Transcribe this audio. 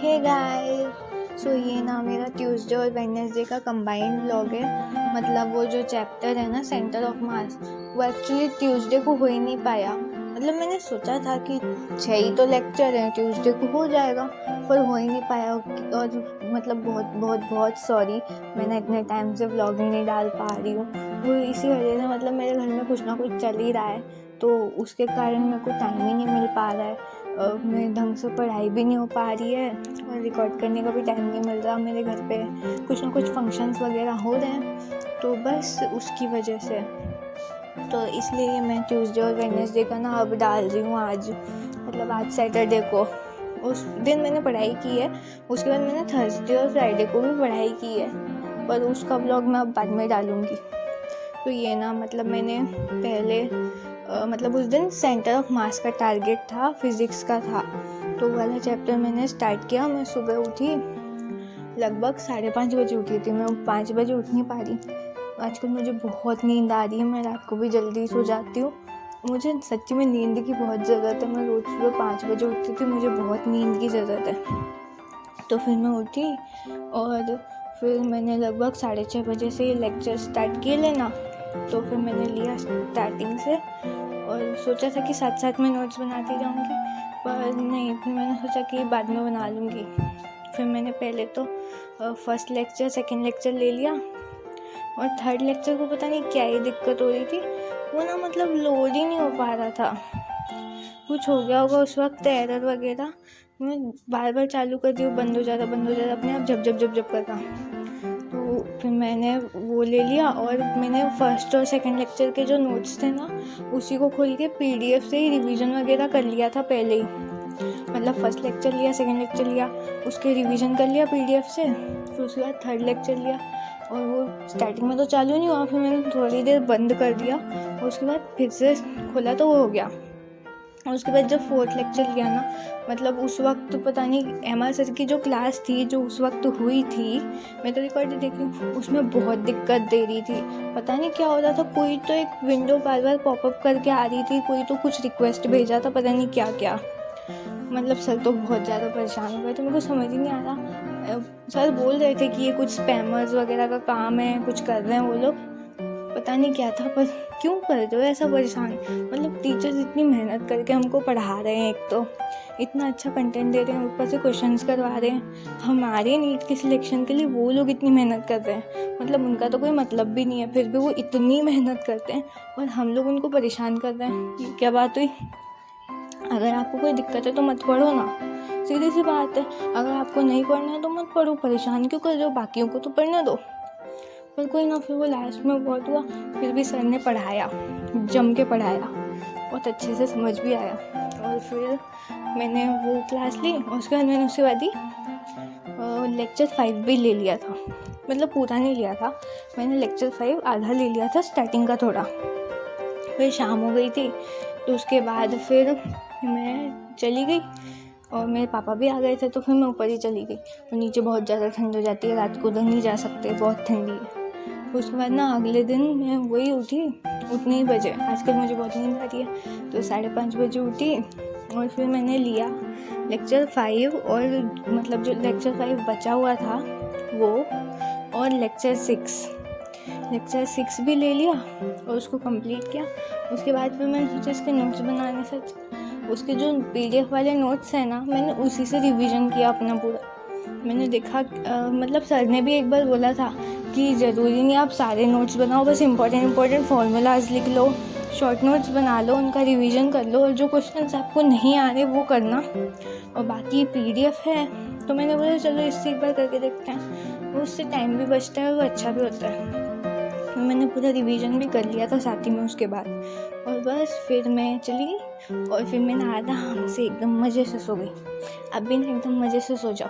Hey guys, सो ये ना मेरा ट्यूसडे और वेडनेसडे का कंबाइंड व्लॉग है। मतलब वो जो चैप्टर है ना सेंटर ऑफ मास, वो एक्चुअली ट्यूसडे को हो ही नहीं पाया। मतलब मैंने सोचा था कि 6 ही तो लेक्चर हैं, ट्यूसडे को हो जाएगा, पर हो ही नहीं पाया। और मतलब बहुत बहुत बहुत सॉरी, मैंने इतने टाइम से व्लॉग ही नहीं डाल पा रही हूँ। वो इसी वजह से, मतलब मेरे घर में कुछ ना कुछ चल ही रहा है, तो उसके कारण मेरे को टाइम ही नहीं मिल पा रहा है। मेरे ढंग से पढ़ाई भी नहीं हो पा रही है और रिकॉर्ड करने का भी टाइम नहीं मिल रहा। मेरे घर पे कुछ ना कुछ फंक्शंस वगैरह हो रहे हैं, तो बस उसकी वजह से, तो इसलिए मैं ट्यूसडे और वेडनेसडे का ना अब डाल रही हूँ आज। मतलब आज सैटरडे को उस दिन मैंने पढ़ाई की है, उसके बाद मैंने थर्सडे और फ्राइडे को भी पढ़ाई की है, पर उसका व्लॉग मैं अब बाद में डालूँगी। तो ये ना, मतलब मैंने पहले मतलब उस दिन सेंटर ऑफ मास का टारगेट था, फिज़िक्स का था, तो वो वाला चैप्टर मैंने स्टार्ट किया। मैं सुबह उठी, लगभग 5:30 बजे उठी थी, मैं 5 बजे उठ नहीं पा रही। आजकल मुझे बहुत नींद आ रही है, मैं रात को भी जल्दी सो जाती हूँ। मुझे सच्ची में नींद की बहुत ज़रूरत है। मैं रोज़ सुबह 5 बजे उठती थी, मुझे बहुत नींद की ज़रूरत है। तो फिर मैं उठी और फिर मैंने लगभग 6:30 बजे से लेक्चर स्टार्ट किए लेना। तो फिर मैंने लिया स्टार्टिंग से और सोचा था कि साथ साथ में नोट्स बनाती जाऊँगी, पर नहीं, फिर मैंने सोचा कि बाद में बना लूँगी। फिर मैंने पहले तो फर्स्ट लेक्चर, सेकंड लेक्चर ले लिया, और थर्ड लेक्चर को पता नहीं क्या ही दिक्कत हो रही थी, वो ना मतलब लोड ही नहीं हो पा रहा था। कुछ हो गया होगा उस वक्त, एरर वगैरह। मैं बार बार चालू कर दी, बंद हो जाता अपने आप, जब करता। तो फिर मैंने वो ले लिया और मैंने फर्स्ट और सेकंड लेक्चर के जो नोट्स थे ना, उसी को खोल के पीडीएफ से ही रिवीजन वगैरह कर लिया था पहले ही। मतलब फर्स्ट लेक्चर लिया, सेकंड लेक्चर लिया, उसके रिवीजन कर लिया पीडीएफ से, फिर उसके बाद थर्ड लेक्चर लिया, और वो स्टार्टिंग में तो चालू नहीं हुआ, फिर मैंने थोड़ी देर बंद कर दिया और उसके बाद फिर से खोला तो वो हो गया। और उसके बाद जब फोर्थ लेक्चर लिया ना, मतलब उस वक्त पता नहीं एमआर सर की जो क्लास थी, जो उस वक्त हुई थी, मैं तो रिकॉर्ड देख रही हूँ, उसमें बहुत दिक्कत दे रही थी। पता नहीं क्या हो रहा था, कोई तो एक विंडो बार बार पॉपअप करके आ रही थी, कोई तो कुछ रिक्वेस्ट भेजा था, पता नहीं क्या क्या। मतलब सर तो बहुत ज़्यादा परेशान हो गए, तो मेरे को समझ ही नहीं आ रहा। सर बोल रहे थे कि ये कुछ स्पैमर्स वगैरह का काम है, कुछ कर रहे हैं वो लोग, पता नहीं क्या था, पर क्यों कर रहे हो ऐसा परेशान। मतलब टीचर्स इतनी मेहनत करके हमको पढ़ा रहे हैं, एक तो इतना अच्छा कंटेंट दे रहे हैं, ऊपर से क्वेश्चंस करवा रहे हैं हमारे नीट के सिलेक्शन के लिए। वो लोग इतनी मेहनत कर रहे हैं, मतलब उनका तो कोई मतलब भी नहीं है, फिर भी वो इतनी मेहनत करते हैं और हम लोग उनको परेशान कर रहे हैं। ये क्या बात हुई? अगर आपको कोई दिक्कत है तो मत पढ़ो ना, सीधी सी बात है। अगर आपको नहीं पढ़ना है तो मत पढ़ो, परेशान क्यों कर रहे हो? बाकियों को तो पढ़ने दो। पर कोई ना, फिर वो लास्ट में बहुत हुआ, फिर भी सर ने पढ़ाया, जम के पढ़ाया, बहुत अच्छे से समझ भी आया। और फिर मैंने वो क्लास ली, और उसके बाद मैंने उसके बाद ही लेक्चर 5 भी ले लिया था। मतलब पूरा नहीं लिया था, मैंने लेक्चर 5 आधा ले लिया था, स्टार्टिंग का थोड़ा। फिर शाम हो गई थी, तो उसके बाद फिर मैं चली गई और मेरे पापा भी आ गए थे, तो फिर मैं ऊपर ही चली गई। और नीचे बहुत ज़्यादा ठंड हो जाती है, रात को उधर नहीं जा सकते, बहुत ठंडी है। उसके बाद ना अगले दिन मैं वही उठी, उतने ही बजे, आजकल मुझे बहुत नींद आ रही है, तो 5:30 बजे उठी और फिर मैंने लिया लेक्चर 5, और मतलब जो लेक्चर 5 बचा हुआ था वो, और लेक्चर 6 भी ले लिया और उसको कंप्लीट किया। उसके बाद फिर मैंने सोचा इसके नोट्स बनाने से, उसके जो पीडीएफ वाले नोट्स हैं ना, मैंने उसी से रिवीजन किया अपना पूरा। मैंने देखा मतलब सर ने भी एक बार बोला था कि ज़रूरी नहीं आप सारे नोट्स बनाओ, बस इम्पोर्टेंट फार्मूलाज लिख लो, शॉर्ट नोट्स बना लो, उनका रिवीजन कर लो, और जो क्वेश्चंस आपको नहीं आ रहे वो करना, और बाकी पीडीएफ है। तो मैंने बोला चलो इससे एक बार करके देखते हैं, उससे टाइम भी बचता है और वो अच्छा भी होता है। मैंने पूरा रिवीजन भी कर लिया था साथ ही में उसके बाद, और बस फिर मैं चली गई और फिर मैंने आराम से एकदम मज़े से सो गई। अब भी ना एकदम मज़े से सो जाओ।